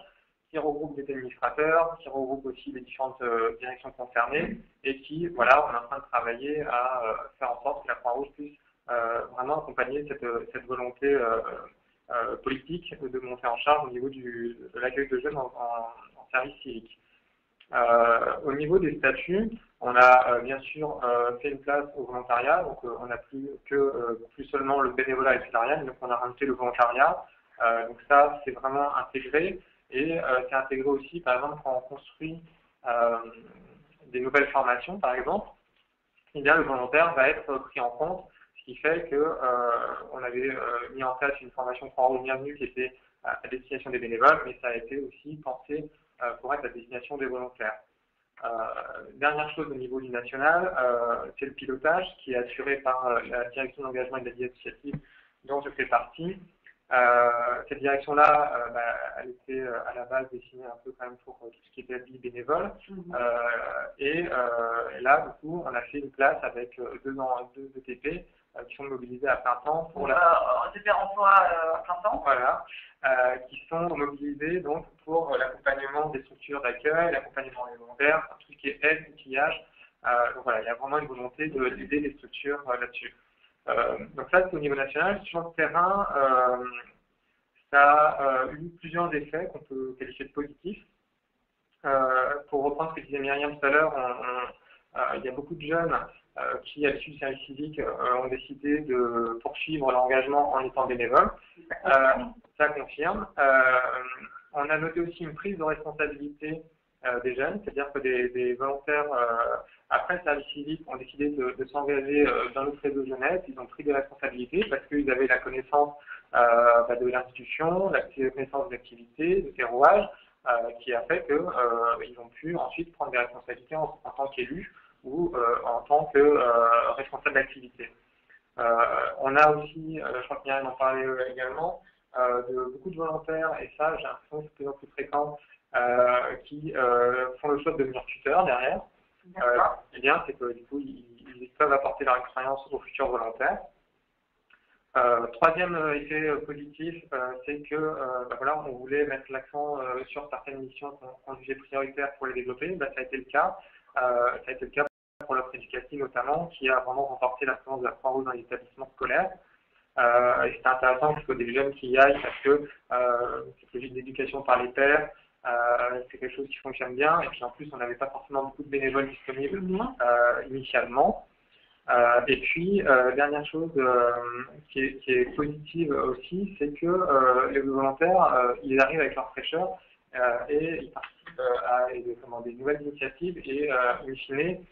qui regroupe des administrateurs, qui regroupe aussi les différentes directions concernées et qui, voilà, on est en train de travailler à faire en sorte que la Croix-Rouge puisse vraiment accompagner cette volonté politique de monter en charge au niveau de l'accueil de jeunes en service civique. Au niveau des statuts, on a bien sûr fait une place au volontariat, donc on n'a plus seulement le bénévolat et le salariat, donc on a rajouté le volontariat, donc ça c'est vraiment intégré. Et c'est intégré aussi, par exemple, quand on construit des nouvelles formations, par exemple, eh bien, le volontaire va être pris en compte, ce qui fait qu'on avait mis en place une formation Croix-Rouge Bienvenue qui était à destination des bénévoles, mais ça a été aussi pensé pour être à destination des volontaires. Dernière chose au niveau du national, c'est le pilotage qui est assuré par la direction d'engagement et de la vie associative dont je fais partie. Cette direction-là, elle était à la base dessinée un peu quand même pour tout ce qui était vie bénévole. Et là, du coup, on a fait une place avec deux ETP qui sont mobilisés à plein temps pour ETP emploi à plein temps. Voilà, qui sont mobilisés donc pour l'accompagnement des structures d'accueil, l'accompagnement des volontaires, tout ce qui est aide, outillage. Donc voilà, il y a vraiment une volonté d'aider les structures là-dessus. Donc ça, c'est au niveau national. Sur le terrain, ça a eu plusieurs effets qu'on peut qualifier de positifs. Pour reprendre ce que disait Myriam tout à l'heure, il y a beaucoup de jeunes qui, à l'issue du service civique, ont décidé de poursuivre l'engagement en étant bénévoles. Ça confirme. On a noté aussi une prise de responsabilité des jeunes, c'est-à-dire que des volontaires, après le service civique, ont décidé de s'engager dans notre réseau jeunesse. Ils ont pris des responsabilités parce qu'ils avaient la connaissance de l'institution, la connaissance de l'activité, de terrouage, qui a fait qu'ils ont pu ensuite prendre des responsabilités en tant qu'élus ou en tant que responsable d'activité. On a aussi, je crois que Myriam en parlait également, beaucoup de volontaires, et ça j'ai l'impression que c'est de plus en plus fréquent, qui font le choix de devenir tuteurs derrière. Eh bien, c'est que du coup, ils peuvent apporter leur expérience aux futurs volontaires. Troisième effet positif, c'est que voilà, on voulait mettre l'accent sur certaines missions qu'on jugeait prioritaires pour les développer. Ça a été le cas. Ça a été le cas pour l'offre éducative notamment, qui a vraiment renforcé la présence de la Croix-Rouge dans les établissements scolaires. Et c'était intéressant qu'il faut des jeunes qui y aillent parce que cette logique d'éducation par les pairs, c'est quelque chose qui fonctionne bien. Et puis en plus, on n'avait pas forcément beaucoup de bénévoles disponibles initialement. Et puis, dernière chose qui est positive aussi, c'est que les volontaires, ils arrivent avec leur fraîcheur et ils participent à des nouvelles initiatives et, in fine,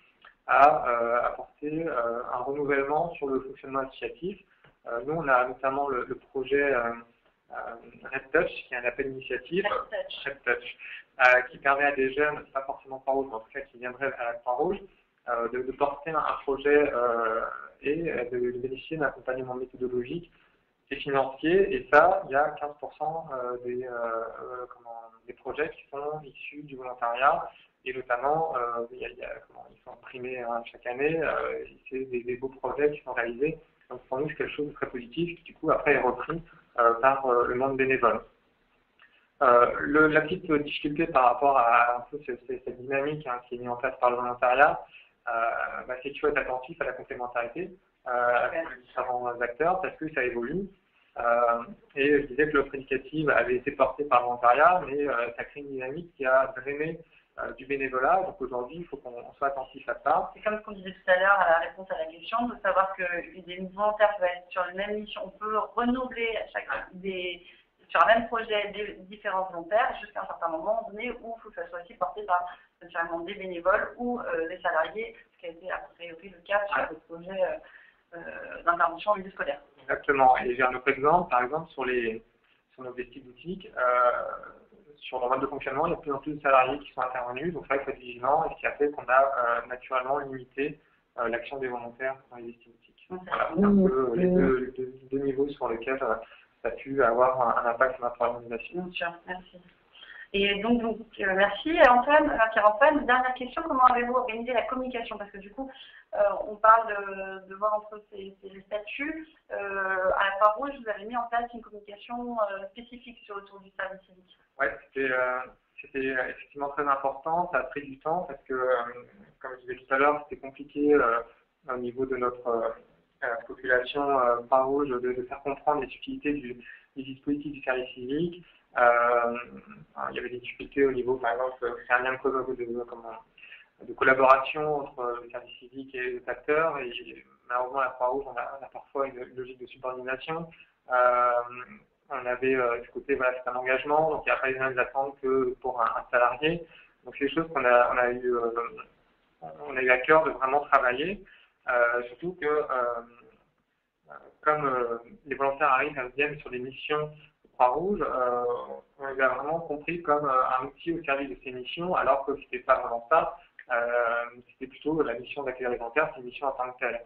à apporter un renouvellement sur le fonctionnement associatif. Nous, on a notamment le projet Red Touch, qui est un appel initiative, Red Touch, qui permet à des jeunes, pas forcément Croix-Rouge, mais en tout cas qui viendraient à la Croix-Rouge, de porter un projet et de bénéficier d'un accompagnement méthodologique et financier. Et ça, il y a 15% des projets qui sont issus du volontariat. Et notamment, ils sont primés chaque année. C'est des beaux projets qui sont réalisés. Donc pour nous, c'est quelque chose de très positif qui, du coup, après est repris par le monde bénévole. La petite difficulté par rapport à un peu cette dynamique qui est mise en place par le volontariat, c'est qu'il faut être attentif à la complémentarité avec les différents acteurs parce que ça évolue. Et je disais que l'offre éducative avait été portée par le volontariat, mais ça crée une dynamique qui a drainé du bénévolat. Donc aujourd'hui, il faut qu'on soit attentif à ça. C'est comme ce qu'on disait tout à l'heure à la réponse à la question, de savoir que des volontaires peuvent être sur une même mission. On peut renouveler sur un même projet différents volontaires jusqu'à un certain moment donné où il faut que ça soit aussi porté par naturellement des bénévoles ou des salariés, ce qui a été a priori le cas sur le projet d'intervention en milieu scolaire. Exactement. Et j'ai un autre exemple, par exemple sur nos vestiges boutiques, sur leur mode de fonctionnement, il y a de plus en plus de salariés qui sont intervenus, donc ça il faut être vigilant, et ce qui a fait qu'on a naturellement limité l'action des volontaires dans les vestiges boutiques. Voilà, c'est un peu les deux niveaux sur lesquels ça a pu avoir un impact sur notre organisation. Bien sûr, merci. Et donc merci Antoine, Pierre-Antoine. Dernière question, comment avez-vous organisé la communication? Parce que du coup, on parle de voir entre ces statuts. À la Croix-Rouge, vous avez mis en place une communication spécifique sur le tour du service civique. Oui, c'était effectivement très important. Ça a pris du temps parce que, comme je disais tout à l'heure, c'était compliqué au niveau de notre population Croix-Rouge de faire comprendre les subtilités du dispositif du service civique. Il y avait des difficultés au niveau, par exemple, créer un lien de collaboration entre le service civique et les acteurs. Et malheureusement, à la Croix-Rouge, on a parfois une logique de subordination. On avait du côté, voilà, c'est un engagement, donc il n'y a pas les mêmes attentes que pour un salarié. Donc c'est des choses qu'on a eu à cœur de vraiment travailler, surtout que comme les volontaires viennent sur des missions de Croix-Rouge, on les a vraiment compris comme un outil au service de ces missions, alors que ce n'était pas vraiment ça. C'était plutôt la mission d'accueillir les volontaires, c'est une mission en tant que telle.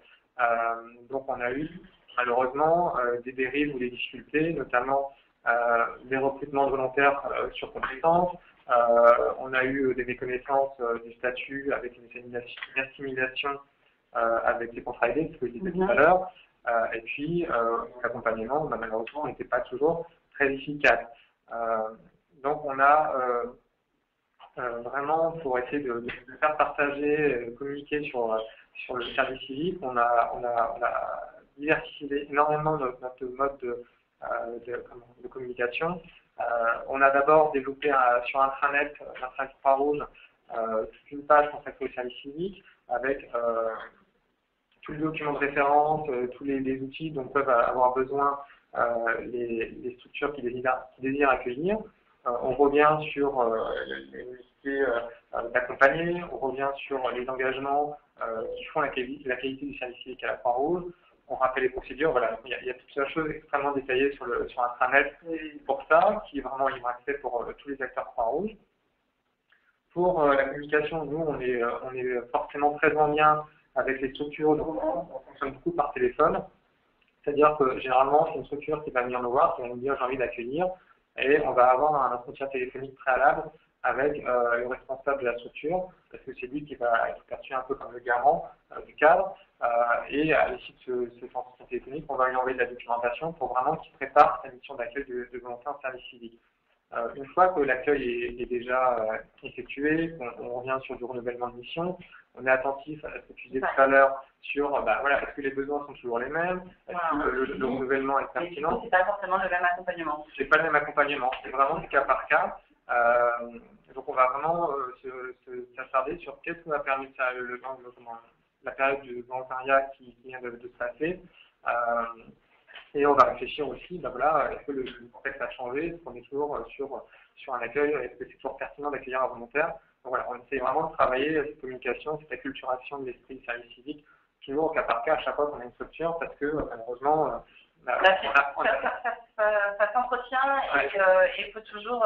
Donc on a eu malheureusement des dérives ou des difficultés, notamment des recrutements de volontaires sur compétences. On a eu des méconnaissances du statut avec une assimilation avec les contrats aidés, ce que je disais tout à l'heure. Et puis l'accompagnement, malheureusement, n'était pas toujours très efficace. Donc on a vraiment, pour essayer de faire partager, communiquer sur le service civique, on a diversifié énormément notre mode de communication. On a d'abord développé sur intranet Croix-Rouge toute une page consacrée au service civique avec tous les documents de référence, tous les outils dont peuvent avoir besoin les structures qui désirent accueillir. On revient sur les nécessités d'accompagner, on revient sur les engagements qui font la qualité du service civique à la Croix-Rouge. On rappelle les procédures, voilà, il y a toutes ces choses extrêmement détaillées sur intranet pour ça, qui est vraiment libre accès pour tous les acteurs Croix-Rouge. Pour la communication, nous, on est forcément très en lien avec les structures, donc on fonctionne beaucoup par téléphone. C'est-à-dire que généralement, c'est une structure qui va venir nous voir, qui va nous dire j'ai envie d'accueillir, et on va avoir un entretien téléphonique préalable avec le responsable de la structure, parce que c'est lui qui va être perçu un peu comme le garant du cadre, et à l'issue de cet entretien téléphonique, on va lui envoyer de la documentation pour vraiment qu'il prépare sa mission d'accueil de volontaires en service civique. Une fois que l'accueil est déjà effectué, on revient sur du renouvellement de mission, on est attentif à ce que tu disais tout à l'heure sur voilà, est-ce que les besoins sont toujours les mêmes, est-ce que le renouvellement est pertinent. C'est pas forcément le même accompagnement. C'est pas le même accompagnement, c'est vraiment du cas par cas. Donc on va vraiment s'attarder sur qu'est-ce qui a permis la période de volontariat qui vient de se passer. Et on va réfléchir aussi, voilà, est-ce que le contexte a changé, est-ce qu'on est toujours sur un accueil, est-ce que c'est toujours pertinent d'accueillir un volontaire. Donc voilà, on essaie vraiment de travailler cette communication, cette acculturation de l'esprit du service civique, toujours au cas par cas à chaque fois qu'on a une structure, parce que malheureusement, ça s'entretient et il faut toujours,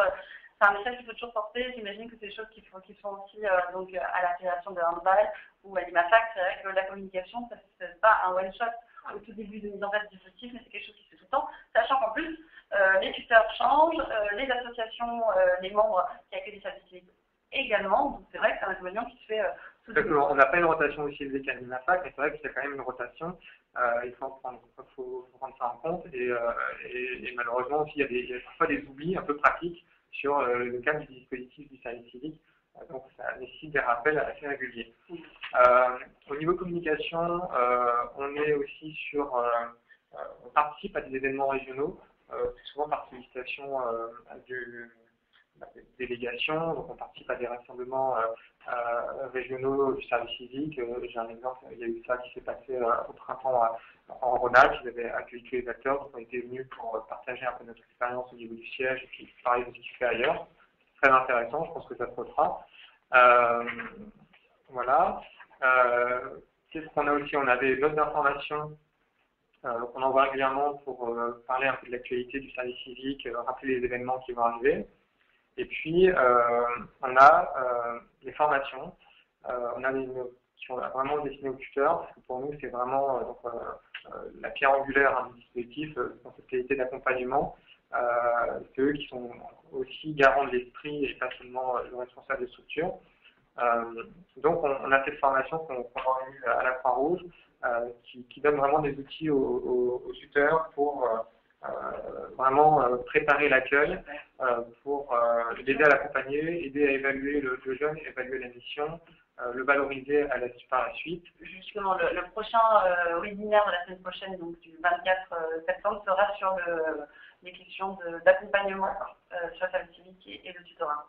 c'est un message qu'il faut toujours porter. J'imagine que c'est des choses qui sont aussi donc à la fédération de handball ou à l'IMAFAC. C'est vrai que la communication, c'est pas un one shot au tout début de mise en place du dispositif, mais c'est quelque chose qui se fait tout le temps, sachant qu'en plus, les tuteurs changent, les associations, les membres qui accueillent les services civiques également, donc c'est vrai que c'est un inconvénient qui se fait tout le temps. On n'a pas une rotation aussi élevée qu'à l'IMAFAC, mais c'est vrai qu'il y a quand même une rotation, il faut prendre ça en compte, et malheureusement aussi il y a parfois des oublis un peu pratiques sur le cadre du dispositif du service civique. Donc ça nécessite des rappels assez réguliers. Au niveau communication, on est aussi on participe à des événements régionaux, souvent par sollicitation des délégations, donc on participe à des rassemblements régionaux du service civique. J'ai un exemple, il y a eu ça qui s'est passé au printemps en Rhône-Alpes, ils avaient accueilli tous les acteurs, donc on était venus pour partager un peu notre expérience au niveau du siège et puis parler de ce qui se fait ailleurs. Très intéressant, je pense que ça se refera. Voilà. Qu'est-ce qu'on a aussi? On a des notes d'information qu'on envoie régulièrement pour parler un peu de l'actualité du service civique, rappeler les événements qui vont arriver. Et puis, on a les formations. On a des notes qui sont vraiment destinées aux tuteurs, parce que pour nous, c'est vraiment la pierre angulaire du dispositif, dans cette qualité d'accompagnement. C'est eux qui sont aussi garants de l'esprit et pas seulement le responsable des structures. Donc on a cette formation qu'on organise à la Croix-Rouge qui donne vraiment des outils aux tuteurs pour vraiment préparer l'accueil, pour l'aider à l'accompagner, aider à évaluer le jeune, évaluer la mission, le valoriser par la suite. Justement, le prochain webinaire de la semaine prochaine, donc du 24 septembre, sera sur les questions d'accompagnement sur le service civique et le tutorat.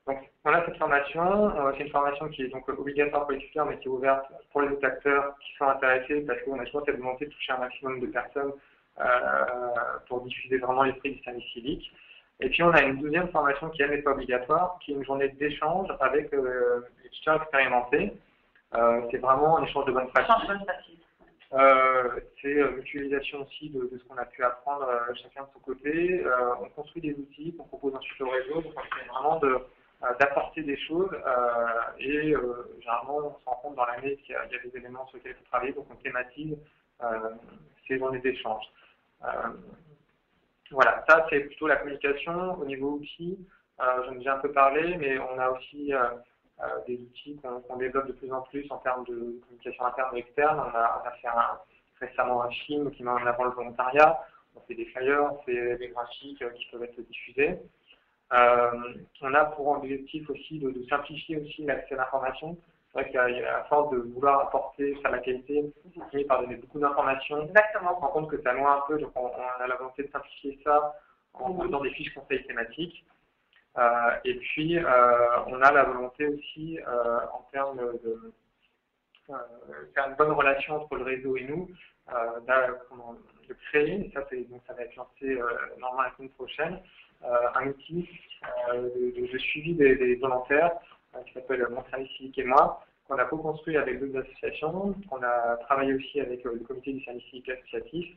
Donc, on a cette formation. C'est une formation qui est donc obligatoire pour les tuteurs, mais qui est ouverte pour les autres acteurs qui sont intéressés, parce qu'on a toujours cette volonté de toucher un maximum de personnes pour diffuser vraiment l'esprit du service civique. Et puis, on a une deuxième formation qui, elle, n'est pas obligatoire, qui est une journée d'échange avec les tuteurs expérimentés. C'est vraiment un échange de bonnes pratiques. C'est mutualisation aussi de ce qu'on a pu apprendre chacun de son côté. On construit des outils qu'on propose ensuite au réseau, donc on essaie vraiment d'apporter des choses et généralement on se rend compte dans l'année qu'il y a des éléments sur lesquels il faut travailler, donc on thématise ces journées d'échange. Voilà, ça c'est plutôt la communication. Au niveau outils, j'en ai déjà un peu parlé, mais on a aussi des outils qu'on développe de plus en plus en termes de communication interne et externe. On a fait récemment un film qui met en avant le volontariat. On fait des flyers, on fait des graphiques qui peuvent être diffusés. On a pour objectif aussi de simplifier aussi l'accès à l'information. C'est vrai qu'il y a à force de vouloir apporter ça à la qualité, on finit par donner beaucoup d'informations. Exactement. On se rend compte que ça noie un peu, donc on a la volonté de simplifier ça en faisant des fiches conseils thématiques. Et puis, on a la volonté aussi, en termes de faire une bonne relation entre le réseau et nous, de créer, ça va être lancé normalement la semaine prochaine, un outil de suivi des volontaires qui s'appelle Mon Service Civique et moi, qu'on a co-construit avec d'autres associations, qu'on a travaillé aussi avec le comité du service civique associatif.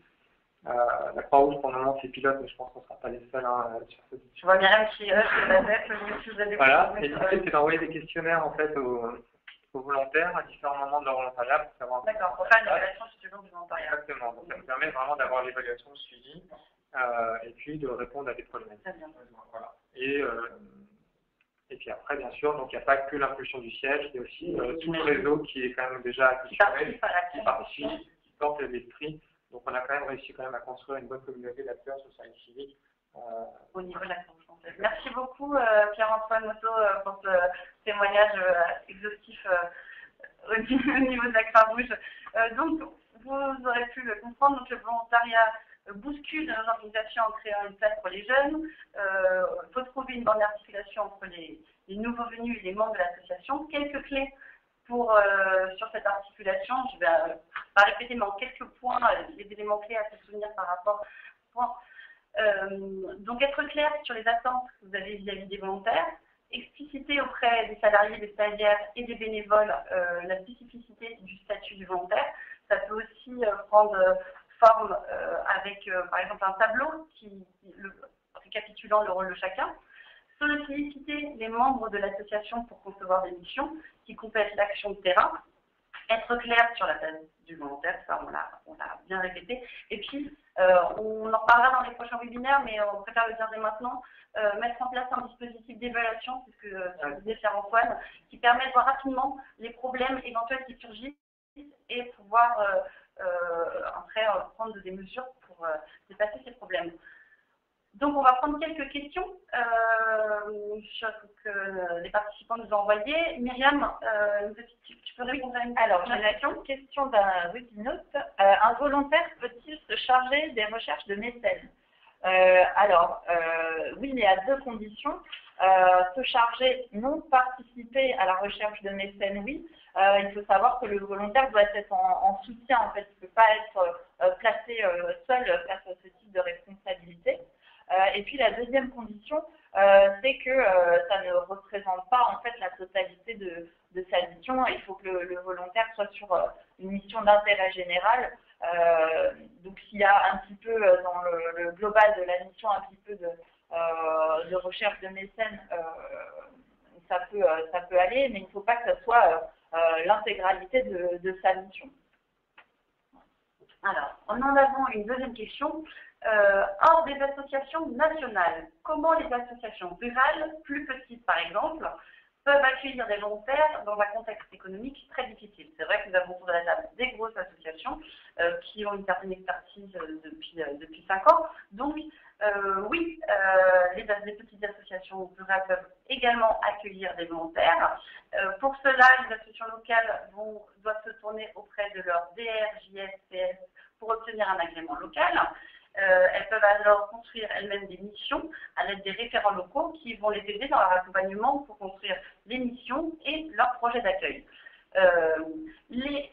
La Croix-Rouge, pour le moment, c'est pilote, mais je pense qu'on ne sera pas les seuls sur ce. Je vois Myriam qui la tête, vous avez. Voilà, et l'idée, c'est d'envoyer des questionnaires en fait aux volontaires à différents moments de leur volontariat pour savoir. D'accord, pour faire une évaluation sur le long du volontariat. Exactement, donc ça nous permet permet vraiment d'avoir l'évaluation, le suivi, et puis de répondre à des problématiques. Voilà. Et puis après, bien sûr, donc il n'y a pas que l'impulsion du siège, il y a aussi tout le réseau qui est quand même déjà acculturé, qui participe, qui porte l'esprit. Donc on a quand même réussi à construire une bonne communauté d'acteurs sur le service civique. Au niveau de la confiance. Merci beaucoup Pierre-Antoine Motto pour ce témoignage exhaustif au niveau de la Croix-Rouge. Donc vous aurez pu le comprendre, donc le volontariat bouscule nos organisations en créant une place pour les jeunes. Il faut trouver une bonne articulation entre les nouveaux venus et les membres de l'association. Quelques clés sur cette articulation, je vais pas répéter, mais en quelques points, les éléments clés à se souvenir par rapport au point. Donc être clair sur les attentes que vous avez vis-à-vis des volontaires, expliciter auprès des salariés, des stagiaires et des bénévoles la spécificité du statut du volontaire. Ça peut aussi prendre forme avec par exemple un tableau récapitulant le rôle de chacun. Solliciter les membres de l'association pour concevoir des missions qui complètent l'action de terrain. Être clair sur la place du volontaire, ça on l'a bien répété. Et puis, on en reparlera dans les prochains webinaires, mais on préfère le dire dès maintenant, mettre en place un dispositif d'évaluation, c'est ce que disait Pierre-Antoine, qui permet de voir rapidement les problèmes éventuels qui surgissent et pouvoir après prendre des mesures pour dépasser ces problèmes. Donc, on va prendre quelques questions que les participants nous ont envoyées. Myriam, tu peux répondre à une question? Alors, j'ai une question d'un webinaute. Un volontaire peut-il se charger des recherches de mécènes? Oui, mais à deux conditions. Se charger, non participer à la recherche de mécènes, oui. Il faut savoir que le volontaire doit être en soutien, en fait. Il ne peut pas être placé seul face à ce type de responsabilité. Et puis la deuxième condition, c'est que ça ne représente pas en fait la totalité de sa mission. Il faut que le volontaire soit sur une mission d'intérêt général. Donc s'il y a un petit peu dans le global de la mission un petit peu de recherche de mécènes, ça peut aller, mais il ne faut pas que ça soit l'intégralité de sa mission. Alors, en avant une deuxième question. Hors des associations nationales, comment les associations rurales, plus petites par exemple, peuvent accueillir des volontaires dans un contexte économique très difficile? C'est vrai que nous avons autour de la table des grosses associations qui ont une certaine expertise depuis 5 ans. Donc, oui, les petites associations rurales peuvent également accueillir des volontaires. Pour cela, les associations locales doivent se tourner auprès de leur DR, JS, PS pour obtenir un agrément local. Elles peuvent alors construire elles-mêmes des missions à l'aide des référents locaux qui vont les aider dans leur accompagnement pour construire les missions et leurs projets d'accueil. Les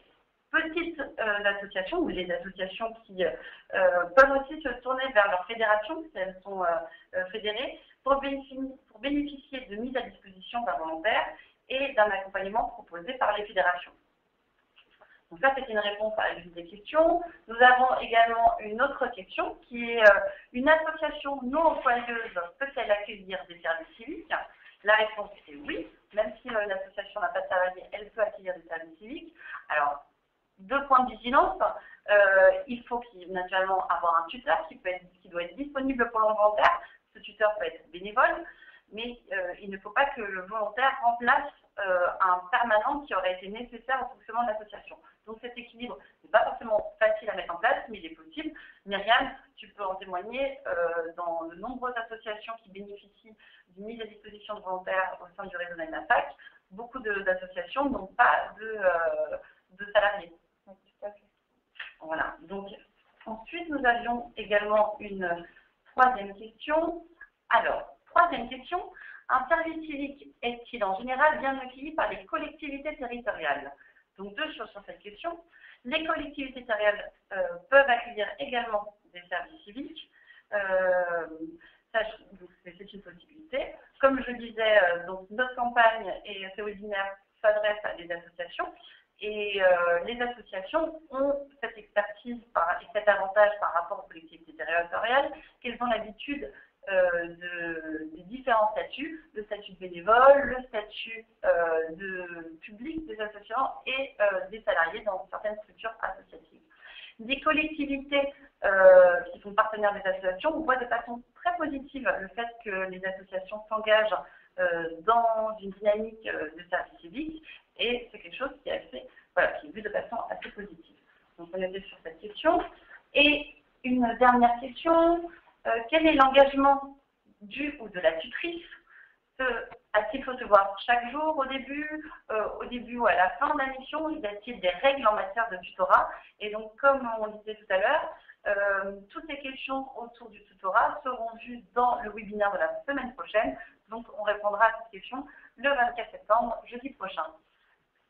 petites associations ou les associations qui peuvent aussi se tourner vers leur fédération si elles sont fédérées pour bénéficier de mise à disposition d'un volontaire et d'un accompagnement proposé par les fédérations. Donc ça, c'est une réponse à une des questions. Nous avons également une autre question qui est une association non employeuse peut-elle accueillir des services civiques? La réponse est oui, même si l'association n'a pas de salariés, elle peut accueillir des services civiques. Alors, 2 points de vigilance. Il faut naturellement avoir un tuteur qui doit être disponible pour le volontaire. Ce tuteur peut être bénévole, mais il ne faut pas que le volontaire remplace un permanent qui aurait été nécessaire au fonctionnement de l'association. Donc cet équilibre n'est pas forcément facile à mettre en place, mais il est possible. Myriam, tu peux en témoigner, dans de nombreuses associations qui bénéficient d'une mise à disposition de volontaires au sein du réseau NAFAC, beaucoup d'associations n'ont pas de salariés. Oui, tout à fait. Voilà. Donc ensuite, nous avions également une 3e question. Alors, 3e question. Un service civique est-il en général bien accueilli par les collectivités territoriales? Donc 2 choses sur cette question. Les collectivités territoriales peuvent accueillir également des services civiques. C'est une possibilité. Comme je disais, donc notre campagne et ce webinaire s'adressent à des associations. Et les associations ont cette expertise et cet avantage par rapport aux collectivités territoriales qu'elles ont l'habitude des différents statuts, le statut de bénévole, le statut de public des associations et des salariés dans certaines structures associatives. Des collectivités qui sont partenaires des associations, on voit de façon très positive le fait que les associations s'engagent dans une dynamique de service civique, et c'est quelque chose qui est assez, voilà, qui est vu de façon assez positive. Donc on était sur cette question. Et une dernière question, quel est l'engagement du ou de la tutrice? A-t-il faut se voir chaque jour au début ou à la fin de la mission? Y a-t-il des règles en matière de tutorat? Et donc, comme on disait tout à l'heure, toutes ces questions autour du tutorat seront vues dans le webinaire de la semaine prochaine. Donc, on répondra à ces questions le 24 septembre, jeudi prochain.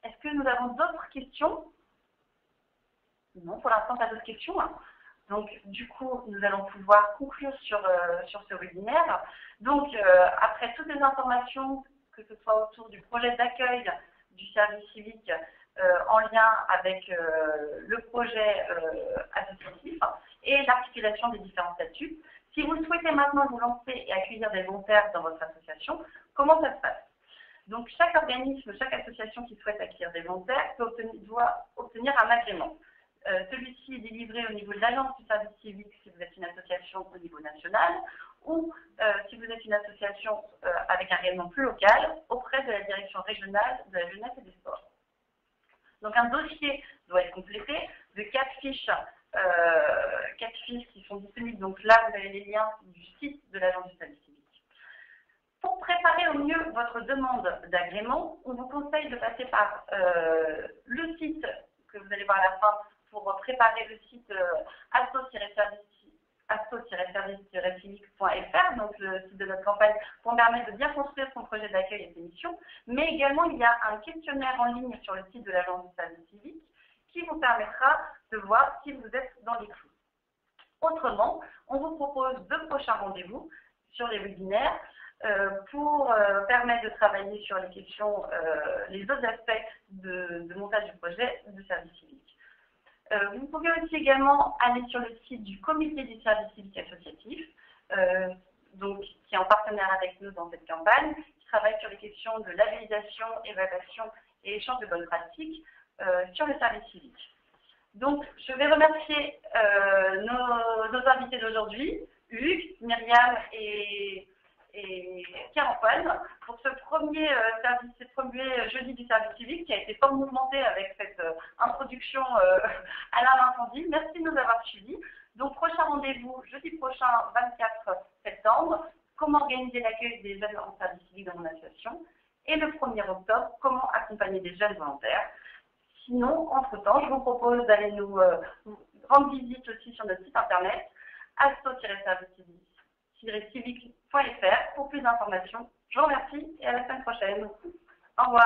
Est-ce que nous avons d'autres questions? Non, pour l'instant, pas d'autres questions. Donc, du coup, nous allons pouvoir conclure sur ce webinaire. Donc, après toutes les informations, que ce soit autour du projet d'accueil du service civique en lien avec le projet associatif et l'articulation des différents statuts, si vous souhaitez maintenant vous lancer et accueillir des volontaires dans votre association, comment ça se passe? Donc, chaque organisme, chaque association qui souhaite accueillir des volontaires doit obtenir un agrément. Celui-ci est délivré au niveau de l'Agence du service civique si vous êtes une association au niveau national ou si vous êtes une association avec un rayonnement plus local auprès de la direction régionale de la jeunesse et des sports. Donc un dossier doit être complété de 4 fiches qui sont disponibles. Donc là, vous avez les liens du site de l'Agence du service civique. Pour préparer au mieux votre demande d'agrément, on vous conseille de passer par le site que vous allez voir à la fin pour préparer le site asso-service-civique.fr, donc le site de notre campagne, pour permettre de bien construire son projet d'accueil et ses missions. Mais également, il y a un questionnaire en ligne sur le site de l'Agence du service civique qui vous permettra de voir si vous êtes dans les clous. Autrement, on vous propose 2 prochains rendez-vous sur les webinaires pour permettre de travailler sur les questions, les autres aspects de montage du projet de service civique. Vous pouvez aussi également aller sur le site du comité du service civique associatif, donc, qui est en partenaire avec nous dans cette campagne, qui travaille sur les questions de labellisation, évaluation et échange de bonnes pratiques sur le service civique. Donc, je vais remercier nos invités d'aujourd'hui, Hugues, Myriam et Pierre-Antoine, pour ce premier jeudi du service civique qui a été fort mouvementé avec cette introduction à l'incendie. Merci de nous avoir suivis. Donc, prochain rendez-vous jeudi prochain, 24 septembre, comment organiser l'accueil des jeunes en service civique dans mon association. Et le 1er octobre, comment accompagner des jeunes volontaires. Sinon, entre-temps, je vous propose d'aller nous rendre visite aussi sur notre site internet, asso-service-civique.fr pour plus d'informations. Je vous remercie et à la semaine prochaine. Au revoir.